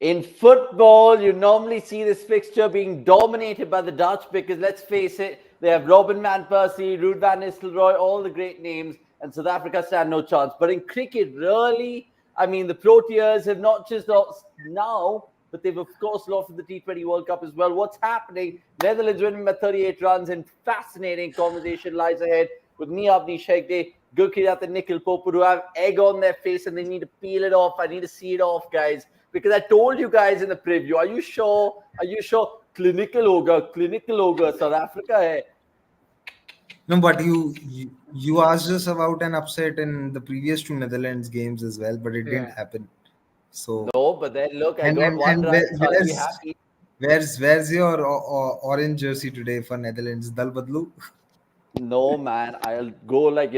In football, you normally see this fixture being dominated by the Dutch because, let's face it, they have Robin van Persie, Ruud van Nistelrooy, all the great names, and South Africa stand no chance. But in cricket, really, I mean, the Proteas have not just lost now, but they've, of course, lost in the T20 World Cup as well. What's happening? Netherlands winning by 38 runs, and fascinating conversation lies ahead with me, Avnish Hegde, Gurkirat and Nikhil Pope, who have egg on their face and they need to peel it off. I need to see it off, guys. Because I told you guys in the preview, are you sure? Are you sure? Clinical ogre, South Africa hai. No, but you asked us about an upset in the previous two Netherlands games as well, but it didn't happen. So no, but then look, I and got and, one and run, so I'll be happy. where's your orange jersey today for Netherlands? Dal Badlu? No, man, I'll go like,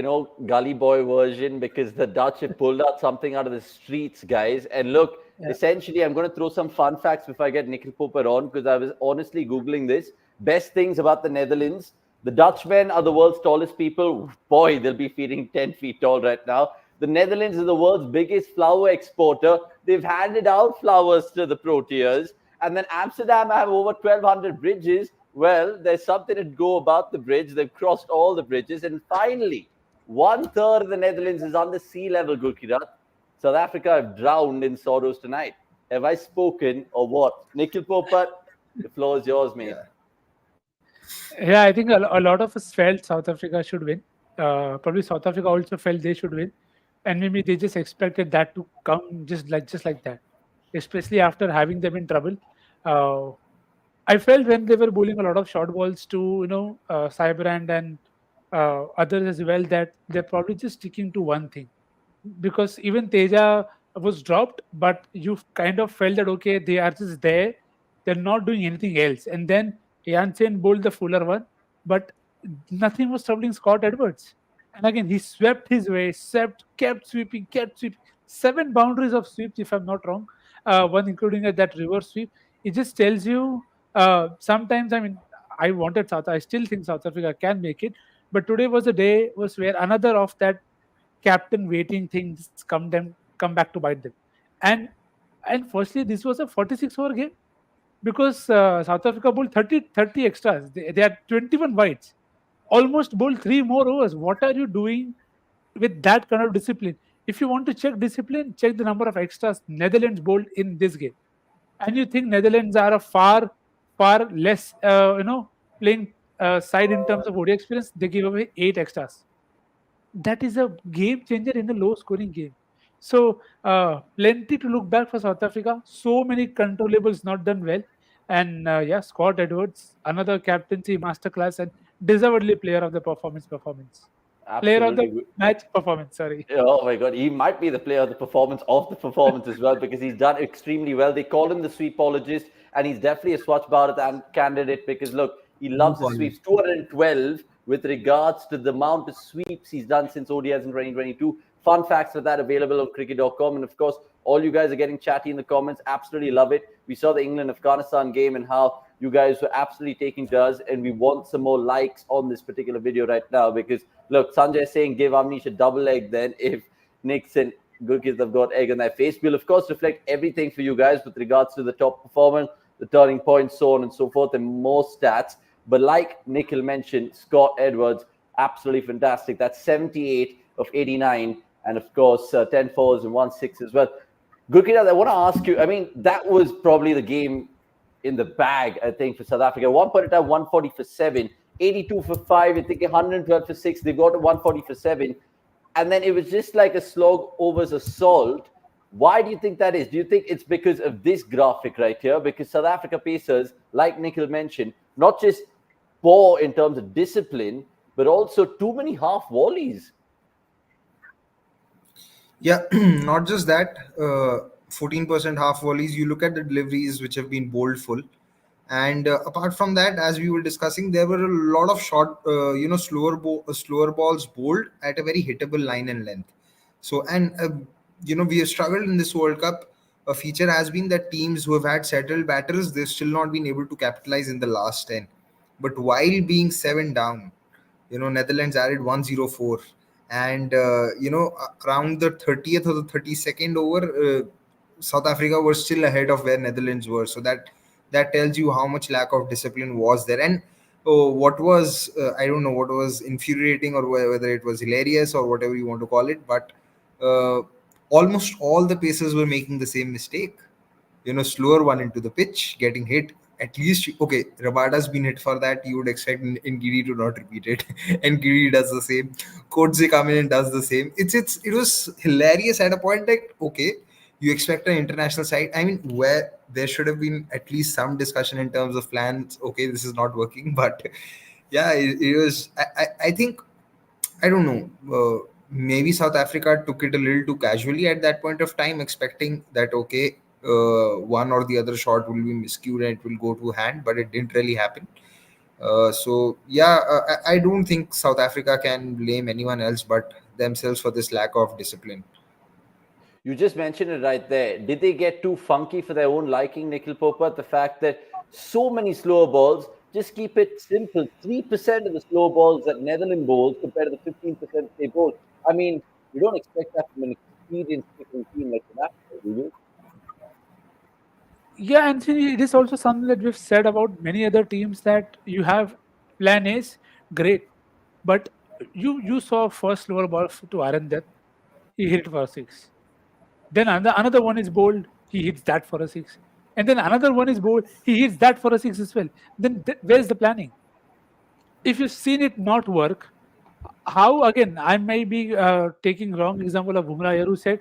gully boy version because the Dutch have pulled out something out of the streets, guys. And look, essentially, I'm going to throw some fun facts before I get Nikhil Popper on because I was honestly Googling this. Best things about the Netherlands. The Dutchmen are the world's tallest people. Boy, they'll be feeling 10 feet tall right now. The Netherlands is the world's biggest flower exporter. They've handed out flowers to the Proteas. And then Amsterdam have over 1,200 bridges. Well, there's something to go about the bridge. They've crossed all the bridges. And finally, 1/3 of the Netherlands is under sea level, Gurkirat. South Africa have drowned in sorrows tonight. Have I spoken or what? Nikhil Popat, the floor is yours, mate. Yeah, I think a lot of us felt South Africa should win. Probably South Africa also felt they should win, and maybe they just expected that to come just like that. Especially after having them in trouble, I felt when they were bowling a lot of short balls to Cyberand and others as well that they're probably just sticking to one thing, because even Teja was dropped, but you kind of felt that okay, they are just there, they're not doing anything else. And then Janssen bowled the fuller one, but nothing was troubling Scott Edwards. And again, he swept his way, kept sweeping, 7 boundaries of sweeps, if I'm not wrong, one including that reverse sweep. It just tells you sometimes. I mean, I still think South Africa can make it, but today was a day was where another of that captain waiting things come back to bite them. And firstly, this was a 46-over game because South Africa bowled 30 extras. They had 21 wides, almost bowled 3 more overs. What are you doing with that kind of discipline? If you want to check discipline, check the number of extras Netherlands bowled in this game, and you think Netherlands are a far less playing side in terms of ODI experience. They give away 8 extras. That is a game changer in a low scoring game. So plenty to look back for South Africa. So many controllables not done well. And Scott Edwards, another captaincy masterclass and deservedly player of the performance. Player of the Absolutely. match performance, sorry. Oh my God, he might be the player of the performance as well because he's done extremely well. They call him the sweepologist, and he's definitely a Swachh Bharat candidate because look, he loves the sweeps. 212 with regards to the amount of sweeps he's done since ODIs in 2022. Fun facts for that available on cricket.com. And of course, all you guys are getting chatty in the comments. Absolutely love it. We saw the England-Afghanistan game and how you guys were absolutely taking turns, and we want some more likes on this particular video right now because look, Sanjay is saying give Avnish a double egg then if Knicks and Gurkis have got egg on their face. We'll of course reflect everything for you guys with regards to the top performance, the turning points, so on and so forth, and more stats. But like Nikhil mentioned, Scott Edwards, absolutely fantastic. That's 78 of 89, and of course 10 fours and 1 6 as well. Gurkis, I want to ask you, I mean, that was probably the game in the bag, I think, for South Africa. 1 point at time, 140 for 7, 82 for 5, I think 112 for 6. They got to 140 for 7. And then it was just like a slog overs assault. Why do you think that is? Do you think it's because of this graphic right here? Because South Africa Pacers, like Nikhil mentioned, not just poor in terms of discipline, but also too many half volleys. Yeah, not just that. 14% half volleys. You look at the deliveries which have been bowled full, and apart from that, as we were discussing, there were a lot of short, slower balls bowled at a very hittable line and length. So, and we have struggled in this World Cup. A feature has been that teams who have had settled batters, they've still not been able to capitalize in the last 10. But while being 7 down, Netherlands added 104, and around the 30th or the 32nd over, South Africa were still ahead of where Netherlands were. So that tells you how much lack of discipline was there. And what was I don't know what was infuriating, or whether it was hilarious or whatever you want to call it, but uh, almost all the pacers were making the same mistake. Slower one into the pitch, getting hit. At least, okay, Rabada's been hit for that. You would expect Ngiri to not repeat it, and Ngiri does the same. Kodze come in and does the same. It was hilarious at a point. Like, okay, you expect an international side. I mean, where there should have been at least some discussion in terms of plans. Okay, this is not working, but yeah, it was. I think I don't know. Maybe South Africa took it a little too casually at that point of time, expecting that okay, one or the other shot will be miscued and it will go to hand, but it didn't really happen. So yeah, I don't think South Africa can blame anyone else but themselves for this lack of discipline. You just mentioned it right there. Did they get too funky for their own liking, Nikhil Popat? The fact that so many slower balls, just keep it simple. 3% of the slow balls that Netherlands bowls compared to the 15% they bowl. I mean, you don't expect that from an experienced kicking team like South Africa, do you? Yeah, Anthony, it is also something that we've said about many other teams that you have plan A's, great, but you saw first lower ball to Aaron Death, he hit it for a six. Then another one is bowled, he hits that for a six, and then another one is bowled, he hits that for a six as well. Then where's the planning? If you've seen it not work, how again? I may be taking wrong example of Bumrah here, who said,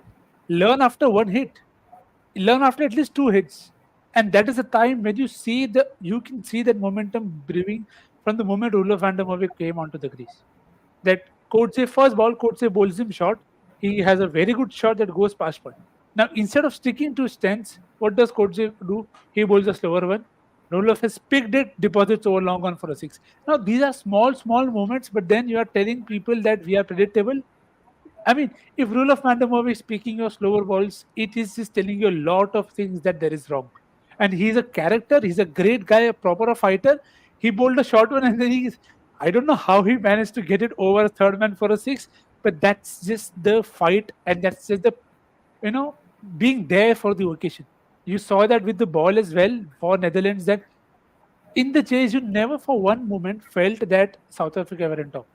"Learn after one hit." Learn after at least two hits, and that is a time when you can see that momentum brewing from the moment Olof van der Merwe came onto the crease. That Coatsey first ball, Coatsey bowls him short. He has a very good shot that goes past point. Now instead of sticking to stance, what does Coatsey do? He bowls a slower one. Roloff has picked it, deposits over long on for a six. Now these are small moments, but then you are telling people that we are predictable. I mean, if rule of Mandamov is speaking your slower balls, it is just telling you a lot of things that there is wrong. And he's a character, he's a great guy, a proper fighter. He bowled a short one and then I don't know how he managed to get it over a third man for a six, but that's just the fight and that's just the, you know, being there for the occasion. You saw that with the ball as well for Netherlands that in the chase, you never for one moment felt that South Africa were on top.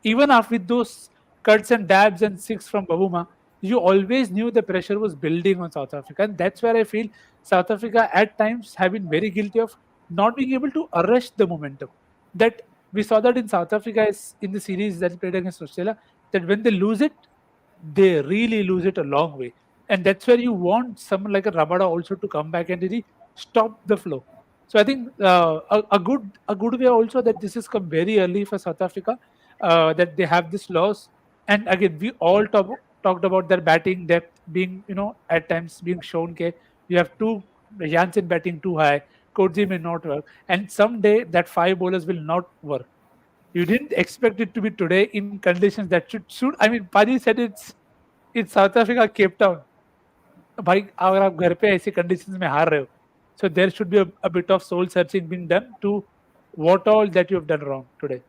Even after with those cuts and dabs and six from Babuma, you always knew the pressure was building on South Africa. And that's where I feel South Africa at times have been very guilty of not being able to arrest the momentum. That we saw that in South Africa in the series that played against Australia, that when they lose it, they really lose it a long way. And that's where you want someone like a Rabada also to come back and really stop the flow. So I think a good way also that this has come very early for South Africa, that they have this loss. And again, we all talked about their batting depth being, at times being shown. Okay, you have two Janssen batting too high, Kodzi may not work, and someday that five bowlers will not work. You didn't expect it to be today in conditions that should. I mean, Pani said it's South Africa, Cape Town. भाई अगर आप घर पे ऐसी conditions में हार रहे हो, so there should be a bit of soul searching being done to what all that you have done wrong today.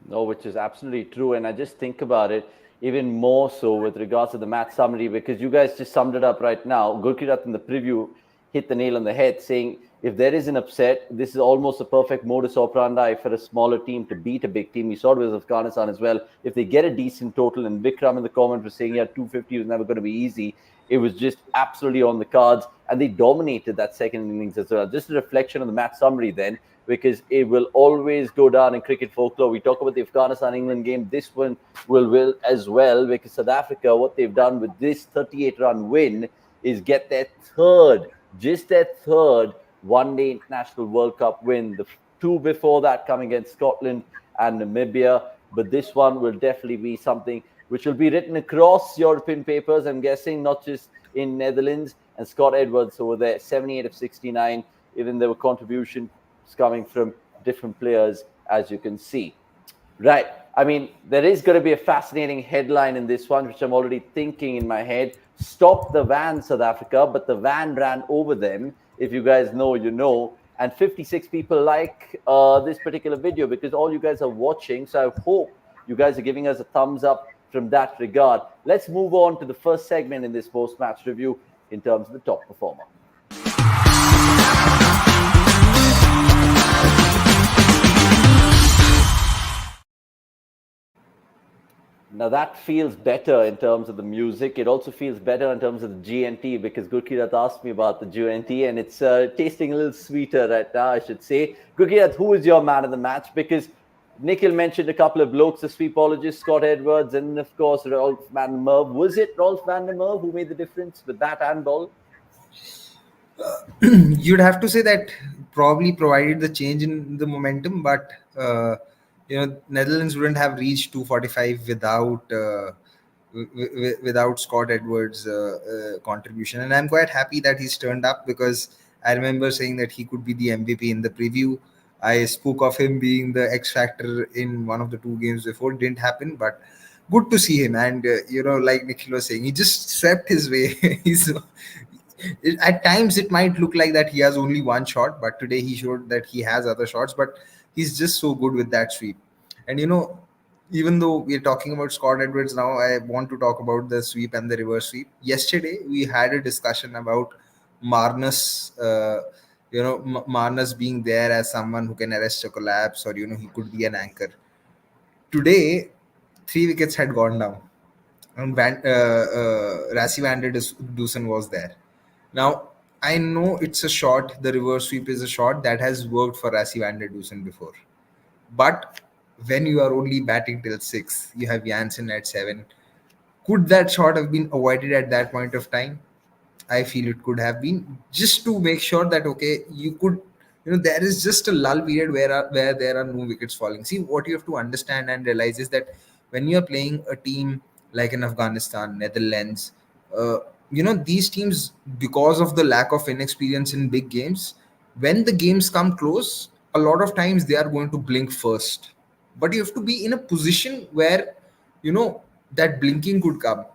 No, which is absolutely true. And I just think about it even more so with regards to the match summary, because you guys just summed it up right now. Gurkirat in the preview hit the nail on the head, saying if there is an upset, this is almost a perfect modus operandi for a smaller team to beat a big team. We saw it with Afghanistan as well. If they get a decent total, and Vikram in the comment was saying, yeah, 250 was never going to be easy. It was just absolutely on the cards, and they dominated that second innings as well. Just a reflection on the match summary then, because it will always go down in cricket folklore. We talk about the Afghanistan-England game. This one will as well, because South Africa, what they've done with this 38-run win is get their third one-day International World Cup win. The two before that coming against Scotland and Namibia. But this one will definitely be something which will be written across European papers, I'm guessing, not just in Netherlands. And Scott Edwards over there, 78 of 69. Even there were contributions coming from different players, as you can see. Right. I mean, there is going to be a fascinating headline in this one, which I'm already thinking in my head. Stop the van, South Africa, but the van ran over them. If you guys know, you know. And 56 people like this particular video because all you guys are watching. So I hope you guys are giving us a thumbs up from that regard. Let's move on to the first segment in this post-match review. in terms of the top performer. Now that feels better in terms of the music. It also feels better in terms of the GNT, because Gurkirat asked me about the GNT, and it's tasting a little sweeter right now, I should say. Gurkirat, who is your man of the match? Because Nikhil mentioned a couple of blokes, the sweepologist, Scott Edwards, and of course Rolf van der Merwe. Was it Rolf van der Merwe who made the difference with bat and ball? You'd have to say that probably provided the change in the momentum, but Netherlands wouldn't have reached 245 without Scott Edwards' contribution. And I'm quite happy that he's turned up, because I remember saying that he could be the MVP in the preview. I spoke of him being the X factor in one of the 2 games before. It didn't happen, but good to see him. And like Nikhil was saying, he just swept his way. At times it might look like that he has only one shot, but today he showed that he has other shots. But he's just so good with that sweep. And even though we're talking about Scott Edwards now, I want to talk about the sweep and the reverse sweep. Yesterday we had a discussion about Marnus. Marnus being there as someone who can arrest a collapse, or he could be an anchor. Today 3 wickets had gone down, and Rassie van der Dusen was there. Now, I know it's a shot, the reverse sweep is a shot that has worked for Rassie van der Dusen before. But when you are only batting till 6, you have Janssen at 7. Could that shot have been avoided at that point of time? I feel it could have been, just to make sure that, okay, you could, there is just a lull period where there are no wickets falling. See, what you have to understand and realize is that when you're playing a team like in Afghanistan, Netherlands, these teams, because of the lack of inexperience in big games, when the games come close, a lot of times they are going to blink first. But you have to be in a position where, that blinking could come.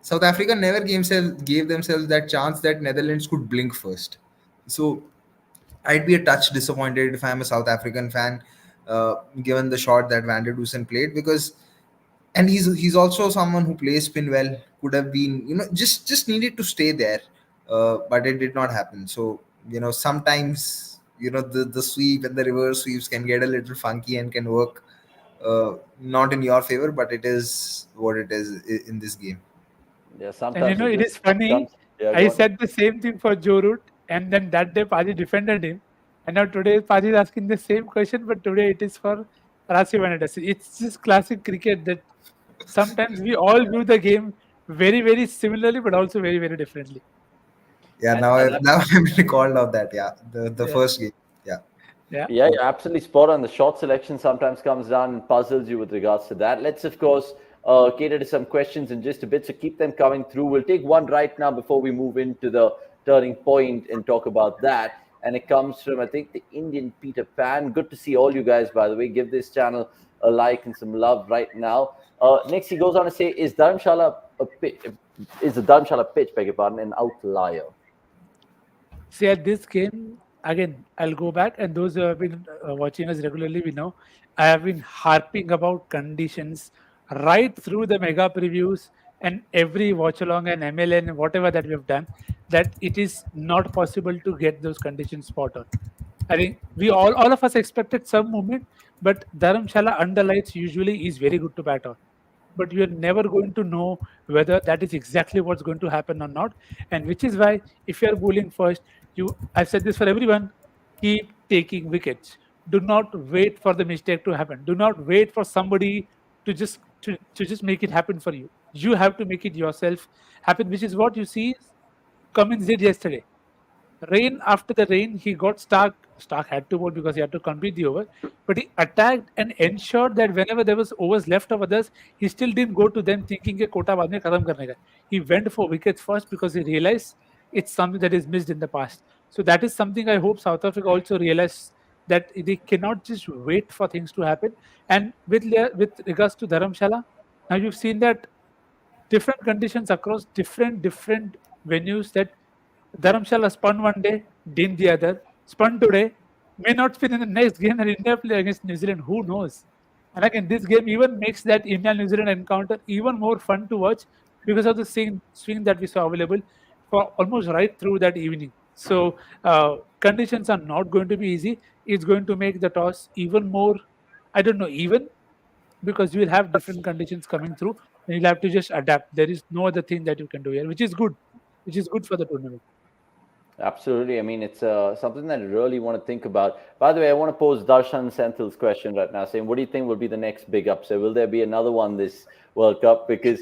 South Africa never gave themselves that chance that Netherlands could blink first. So I'd be a touch disappointed if I'm a South African fan, given the shot that Van der Dusen played, because, and he's also someone who plays spin well, could have been, just needed to stay there, but it did not happen. So, sometimes, the sweep and the reverse sweeps can get a little funky and can work not in your favor, but it is what it is in this game. Yeah, sometimes. And it is funny. I said the same thing for Joe Root, and then that day Paji defended him. And now today Paji is asking the same question, but today it is for Rassie van der Dusen. It's just classic cricket that sometimes we all view the game very, very similarly, but also very, very differently. Yeah, now I'm recalled of that. Yeah, the first game. Yeah, you're absolutely spot on. The shot selection sometimes comes down and puzzles you with regards to that. Let's, of course, cater to some questions in just a bit, so keep them coming through. We'll take one right now before we move into the turning point and talk about that. And it comes from, I think, the Indian Peter Pan. Good to see all you guys, by the way. Give this channel a like and some love right now. Next, he goes on to say, is the Dharamsala pitch, beg your pardon, an outlier? See, at this game, again, I'll go back, and those who have been watching us regularly, we know I have been harping about conditions right through the mega previews and every watch along and MLN, whatever that we have done, that it is not possible to get those conditions spot on. I think we all of us expected some movement, but Dharamsala under lights usually is very good to bat on. But you're never going to know whether that is exactly what's going to happen or not. And which is why, if you're bowling first, I've said this for everyone, keep taking wickets. Do not wait for the mistake to happen. Do not wait for somebody to just make it happen for you. You have to make it yourself happen, which is what you see Cummins did yesterday. Rain after the rain, he got Stark. Stark had to bowl because he had to complete the over, but he attacked and ensured that whenever there was overs left of others, he still didn't go to them thinking ke kota baad mein khatam karne ka. He went for wickets first because he realized it's something that is missed in the past. So that is something I hope South Africa also realized, that they cannot just wait for things to happen. And with regards to Dharamshala, now you've seen that different conditions across different venues, that Dharamshala spun one day, didn't the other. Spun today, may not spin in the next game, and India play against New Zealand. Who knows? And again, this game even makes that India-New Zealand encounter even more fun to watch because of the same swing that we saw available for almost right through that evening. So conditions are not going to be easy. It's going to make the toss even more, I don't know, even, because you will have different conditions coming through, and you'll have to just adapt. There is no other thing that you can do here, which is good for the tournament. Absolutely. I mean, it's something that I really want to think about. By the way, I want to pose Darshan Senthil's question right now, saying, what do you think will be the next big upset? Will there be another one this World Cup? Because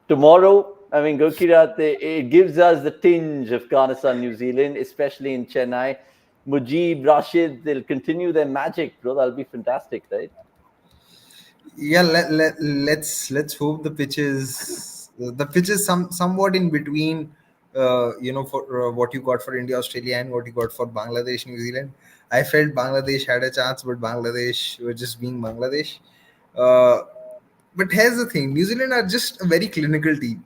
tomorrow, I mean, Gurkirat, it gives us the tinge of Afghanistan, New Zealand, especially in Chennai. Mujib, Rashid, they'll continue their magic, bro. That'll be fantastic, right? Yeah, let's hope the pitch is somewhat in between, for what you got for India, Australia, and what you got for Bangladesh, New Zealand. I felt Bangladesh had a chance, but Bangladesh were just being Bangladesh. uh, but here's the thing: New Zealand are just a very clinical team.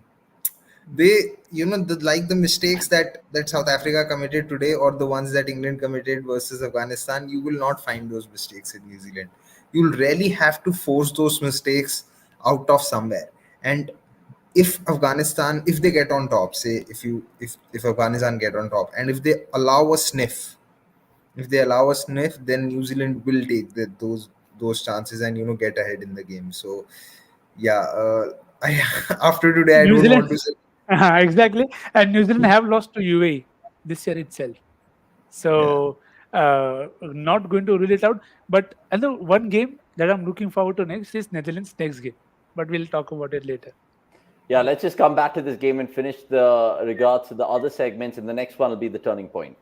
They, like the mistakes that South Africa committed today, or the ones that England committed versus Afghanistan, you will not find those mistakes in New Zealand. You'll really have to force those mistakes out of somewhere. And if they get on top, say if Afghanistan get on top, and if they allow a sniff, then New Zealand will take those chances and get ahead in the game. So yeah, after today, I New don't Zealand, want to say. exactly, and New Zealand have lost to UAE this year itself. Yeah. So not going to rule it out. But another one game that I'm looking forward to next is Netherlands next game. But we'll talk about it later. Yeah, let's just come back to this game and finish the regards to the other segments, and the next one will be the turning point.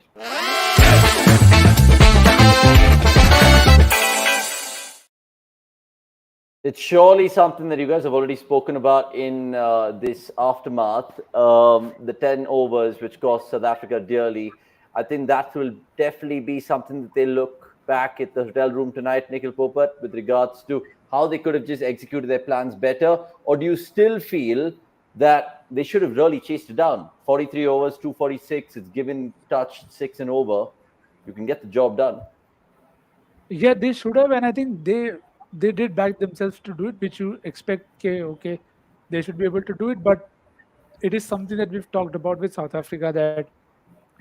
It's surely something that you guys have already spoken about in this aftermath. The 10 overs, which cost South Africa dearly. I think that will definitely be something that they look back at the hotel room tonight, Nikhil Popat, with regards to how they could have just executed their plans better. Or do you still feel that they should have really chased it down? 43 overs, 246. It's given touch 6 and over. You can get the job done. Yeah, they should have, and I think they did back themselves to do it, which you expect. Okay, they should be able to do it, but it is something that we've talked about with South Africa, that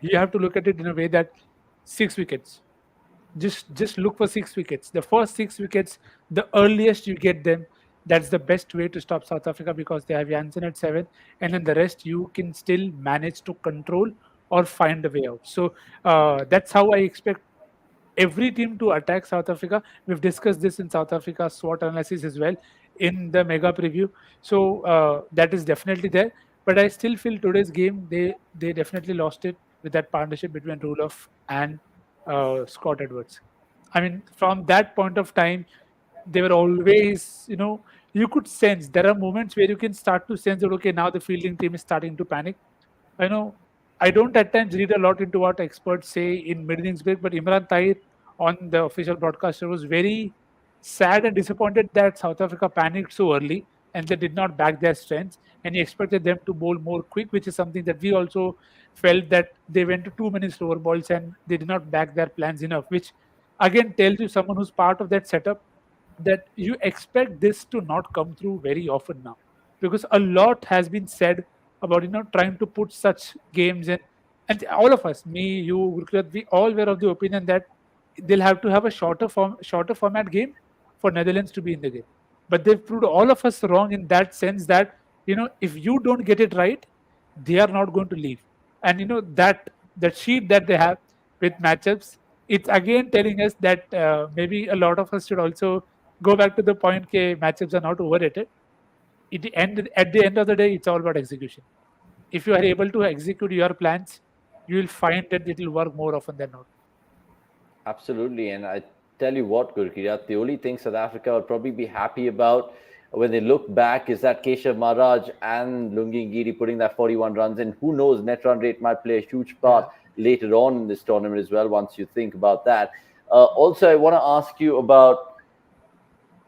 you have to look at it in a way that 6 wickets. Just look for 6 wickets. The first 6 wickets, the earliest you get them, that's the best way to stop South Africa, because they have Jansen at 7, and then the rest you can still manage to control or find a way out. So that's how I expect every team to attack South Africa. We've discussed this in South Africa SWOT analysis as well in the mega preview. So that is definitely there. But I still feel today's game, they definitely lost it with that partnership between Rulof and Scott Edwards. I mean, from that point of time, they were always, you could sense, there are moments where you can start to sense that, okay, now the fielding team is starting to panic. I know I don't at times read a lot into what experts say in mid innings break, but Imran Tahir on the official broadcaster was very sad and disappointed that South Africa panicked so early and they did not back their strengths. And he expected them to bowl more quick, which is something that we also felt, that they went to too many slower balls and they did not back their plans enough, which again tells you, someone who's part of that setup, that you expect this to not come through very often now, because a lot has been said about trying to put such games in. And all of us, me, you, Gurkrat, we all were of the opinion that they'll have to have a shorter format game for Netherlands to be in the game. But they've proved all of us wrong in that sense, that if you don't get it right, they are not going to leave. And that sheet that they have with matchups, it's again telling us that maybe a lot of us should also go back to the point, that matchups are not overrated. At the end of the day, it's all about execution. If you are able to execute your plans, you will find that it will work more often than not. Absolutely. And I tell you what, Gurkirat, the only thing South Africa would probably be happy about when they look back is that Keshav Maharaj and Lungi Ngidi putting that 41 runs in. Who knows, net run rate might play a huge part later on in this tournament as well, once you think about that. Also, I want to ask you about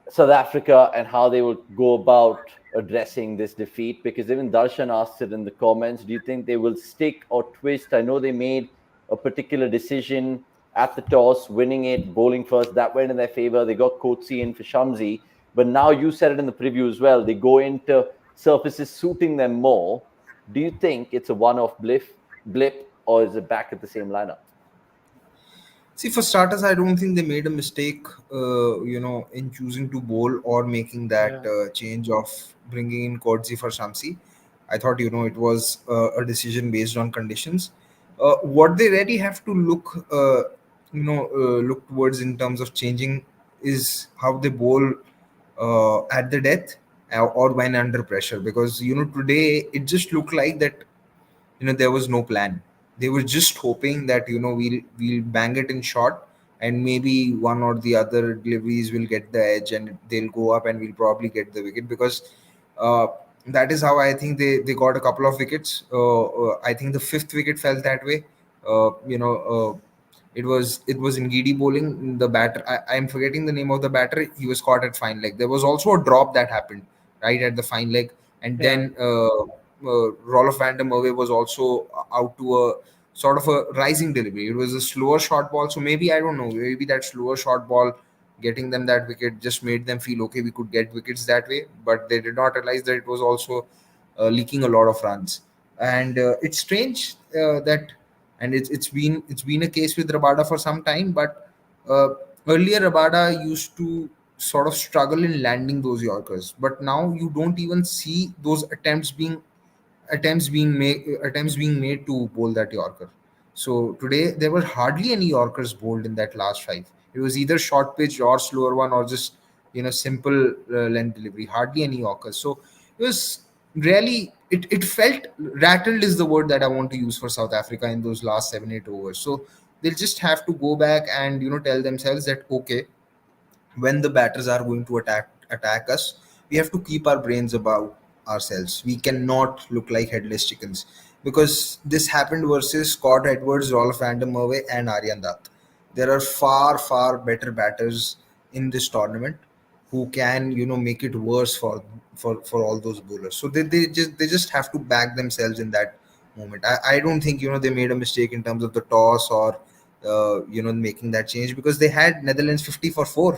South Africa and how they will go about addressing this defeat, because even Darshan asked it in the comments. Do you think they will stick or twist? I know they made a particular decision at the toss, winning it, bowling first. That went in their favor. They got Coetzee in for Shamsi. But now you said it in the preview as well. They go into surfaces suiting them more. Do you think it's a one-off blip, or is it back at the same lineup? See, for starters, I don't think they made a mistake, in choosing to bowl or making that Yeah, change of bringing in Kodzi for Shamsi. I thought, it was a decision based on conditions. What they really have to look towards in terms of changing is how they bowl at the death or when under pressure. Because, today it just looked like that there was no plan. They were just hoping that we'll bang it in short, and maybe one or the other deliveries will get the edge and they'll go up and we'll probably get the wicket. Because uh, that is how I think they got a couple of wickets. I think the fifth wicket fell that way. It was in Gidi bowling. The batter, I'm forgetting the name of the batter. He was caught at fine leg. There was also a drop that happened right at the fine leg, and yeah, then Roloff van der Merwe was also out to a sort of a rising delivery. It was a slower short ball, so maybe I don't know. Maybe that slower short ball getting them that wicket just made them feel okay. We could get wickets that way, but they did not realize that it was also leaking a lot of runs. And it's strange that, and it's been a case with Rabada for some time, but uh, earlier Rabada used to sort of struggle in landing those Yorkers, but now you don't even see those attempts being made to bowl that Yorker. So today there were hardly any Yorkers bowled in that last five. It was either short pitch or slower one, or just simple length delivery. Hardly any Yorkers. So it was really, it felt rattled is the word that I want to use for South Africa in those last 7-8 overs. So they'll just have to go back and tell themselves that, okay, when the batters are going to attack us, we have to keep our brains above ourselves. We cannot look like headless chickens, because this happened versus Scott Edwards, Rolf van der Merwe, and Aryan Dutt. There are far far better batters in this tournament who can make it worse for all those bowlers. So they just have to back themselves in that moment. I don't think they made a mistake in terms of the toss or making that change, because they had Netherlands 50 for 4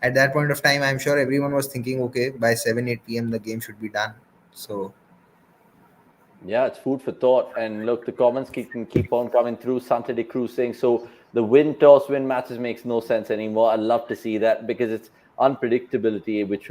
at that point of time. I'm sure everyone was thinking, okay, by 7 8 p.m the game should be done. So Yeah, it's food for thought. And look, the comments can keep on coming through. Saturday Crew saying, so the win toss, win matches makes no sense anymore. I love to see that because it's unpredictability, which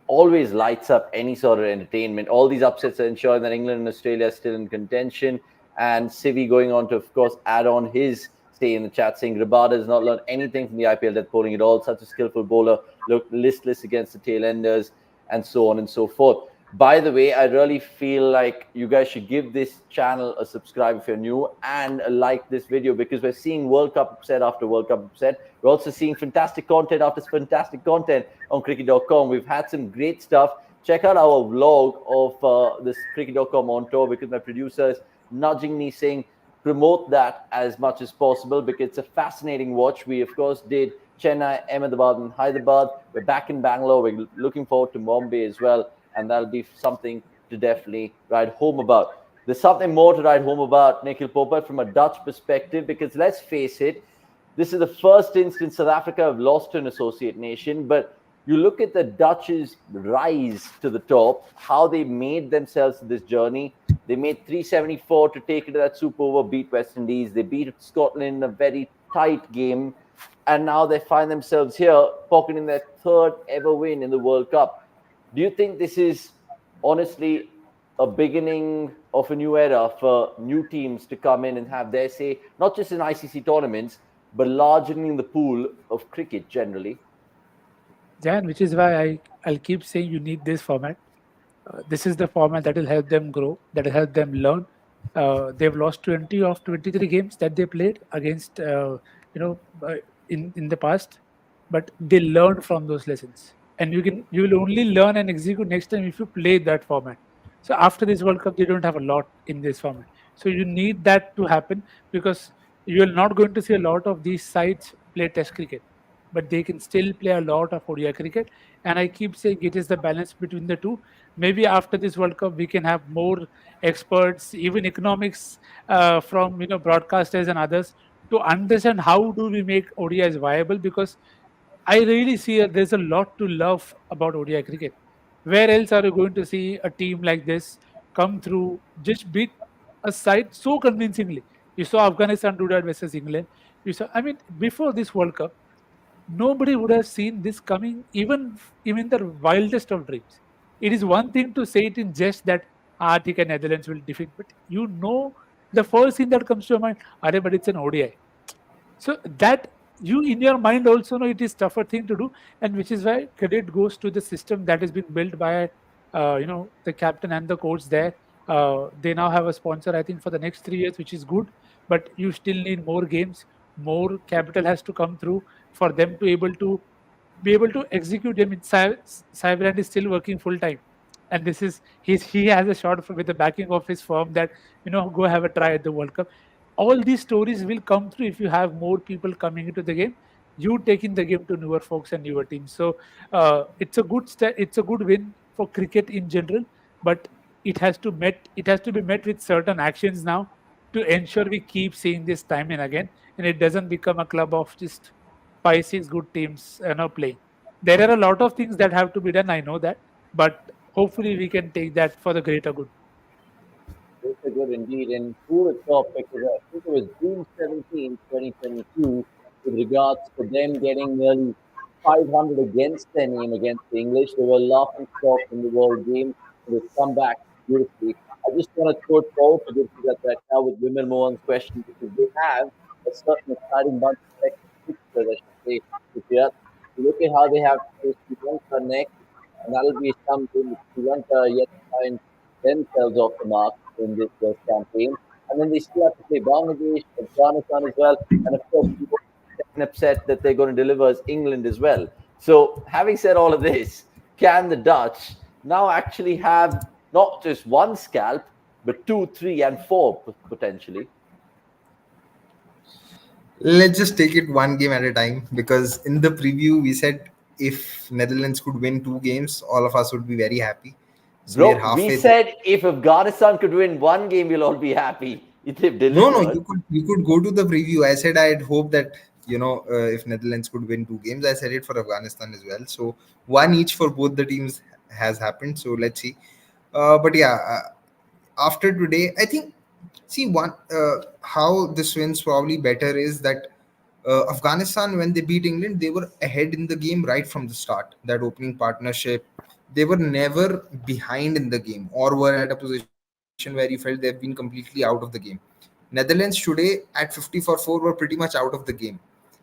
always lights up any sort of entertainment. All these upsets are ensuring that England and Australia are still in contention. And Civi going on to, of course, add on his stay in the chat saying Rabada has not learned anything from the IPL death bowling at all. Such a skillful bowler, looked listless against the tail enders, and so on and so forth. By the way, I really feel like you guys should give this channel a subscribe if you're new, and like this video, because we're seeing World Cup upset after World Cup upset. We're also seeing fantastic content after fantastic content on cricket.com. We've had some great stuff. Check out our vlog of this cricket.com on tour, because my producer is nudging me saying promote that as much as possible, because it's a fascinating watch. We, of course, did Chennai, Ahmedabad, and Hyderabad. We're back in Bangalore. We're looking forward to Bombay as well, and that'll be something to definitely write home about. There's something more to write home about, Nikhil Popat, from a Dutch perspective, because let's face it, this is the first instance South Africa have lost to an associate nation, but you look at the Dutch's rise to the top, how they made themselves this journey. They made 374 to take it to that super over, beat West Indies. They beat Scotland in a very tight game, and now they find themselves here, pocketing their third ever win in the World Cup. Do you think this is honestly a beginning of a new era for new teams to come in and have their say, not just in ICC tournaments, but largely in the pool of cricket generally? Jan, which is why I'll keep saying you need this format. This is the format that will help them grow, that will help them learn. They've lost 20 of 23 games that they played against, you know, uh, in the past, but they learned from those lessons. And you will only learn and execute next time if you play that format. So after this World Cup, they don't have a lot in this format. So you need that to happen, because you are not going to see a lot of these sides play Test cricket, but they can still play a lot of ODI cricket. And I keep saying it is the balance between the two. Maybe after this World Cup, we can have more experts, even economics, from broadcasters and others, to understand how do we make ODIs viable, because I really see that there's a lot to love about ODI cricket. Where else are you going to see a team like this come through, just beat a side so convincingly. You saw Afghanistan do that versus England. You saw, I mean, before this World Cup, nobody would have seen this coming, even the wildest of dreams. It is one thing to say it in jest that Arctic and Netherlands will defeat, but the first thing that comes to your mind, are but it's an ODI. So that you in your mind also know it is tougher thing to do, and which is why credit goes to the system that has been built by the captain and the coach there. They now have a sponsor, I think, for the next 3 years, which is good. But you still need more games, more capital has to come through for them to be able to execute them. Cyberland is still working full time, and he has a shot with the backing of his firm that go have a try at the World Cup. All these stories will come through if you have more people coming into the game, you taking the game to newer folks and newer teams. So it's a good win for cricket in general, but it has to be met with certain actions now to ensure we keep seeing this time and again, and it doesn't become a club of just 5 6 good teams playing. There are a lot of things that have to be done, I know that, but hopefully we can take that for the greater good. It's a good indeed. And who would thought, because I think it was June 17, 2022, with regards to them getting nearly 500 against their name against the English. They were laughing stock in the world game. And they've come back beautifully. I just want to throw it forward to this that right now with Women Mohan's question, because they have a certain exciting bunch of fixtures, I should say, this year. Look at how they have to face Sri Lanka next, and that'll be something with Sri Lanka yet to find themselves off the mark in this Test campaign. And then they still have to play Bangladesh, Afghanistan as well. And of course, the second upset that they're going to deliver is England as well. So, having said all of this, can the Dutch now actually have not just one scalp, but 2, 3, and 4 potentially? Let's just take it one game at a time, because in the preview we said if Netherlands could win 2 games, all of us would be very happy. So we're Bro, we halfway said if Afghanistan could win one game, we'll all be happy. If they've No, delivered. you could go to the preview. I said I'd hope that if Netherlands could win 2 games. I said it for Afghanistan as well. So one each for both the teams has happened. So let's see. But yeah, after today, I think one how this wins probably better is that Afghanistan, when they beat England, they were ahead in the game right from the start. That opening partnership, they were never behind in the game or were at a position where you felt they've been completely out of the game. Netherlands today at 50 for 4 were pretty much out of the game,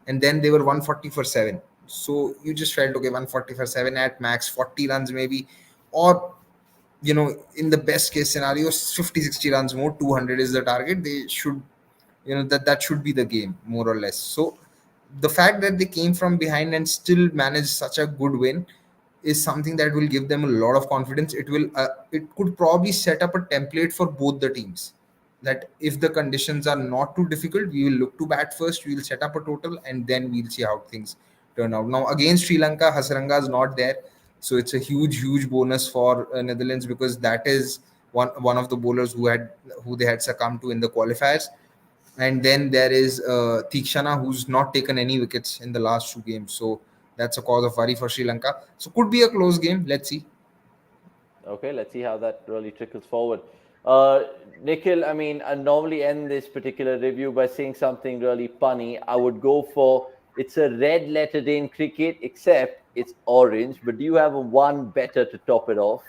and then they were 140 for 7. So you just felt, okay, 140 for 7 at max, 40 runs maybe, or in the best case scenario 50 60 runs more, 200 is the target. They should, that should be the game more or less. So the fact that they came from behind and still managed such a good win is something that will give them a lot of confidence. It could probably set up a template for both the teams, that if the conditions are not too difficult, we will look to bat first, we will set up a total, and then we'll see how things turn out. Now against Sri Lanka, Hasaranga is not there, so it's a huge bonus for Netherlands, because that is one of the bowlers who they had succumbed to in the qualifiers. And then there is Tikshana, who's not taken any wickets in the last 2 games, so that's a cause of worry for Sri Lanka. So could be a close game. Let's see. Okay, let's see how that really trickles forward. Nikhil, I mean, I normally end this particular review by saying something really funny. I would go for it's a red lettered in cricket, except it's orange. But do you have a one better to top it off?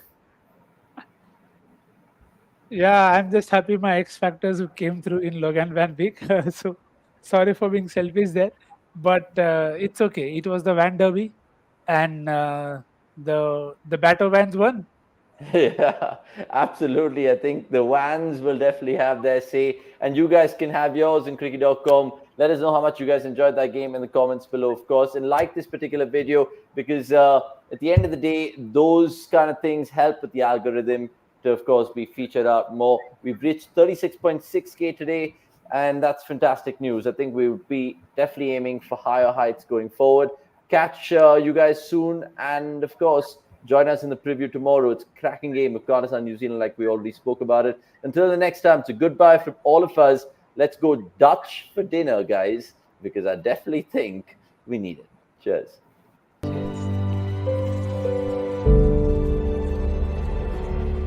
Yeah, I'm just happy my X factors who came through in Logan Van Beek. So sorry for being selfish there, but it's okay. It was the Van Derby, and the Batter Vans won. Yeah, absolutely. I think the Vans will definitely have their say, and you guys can have yours in cricket.com. Let us know how much you guys enjoyed that game in the comments below, of course, and like this particular video, because at the end of the day, those kind of things help with the algorithm to, of course, be featured out more. We've reached 36.6K today, and that's fantastic news. I think we would be definitely aiming for higher heights going forward. Catch you guys soon, and of course, join us in the preview tomorrow. It's a cracking game, Afghanistan, New Zealand, like we already spoke about it. Until the next time, it's a goodbye from all of us. Let's go Dutch for dinner, guys, because I definitely think we need it. Cheers.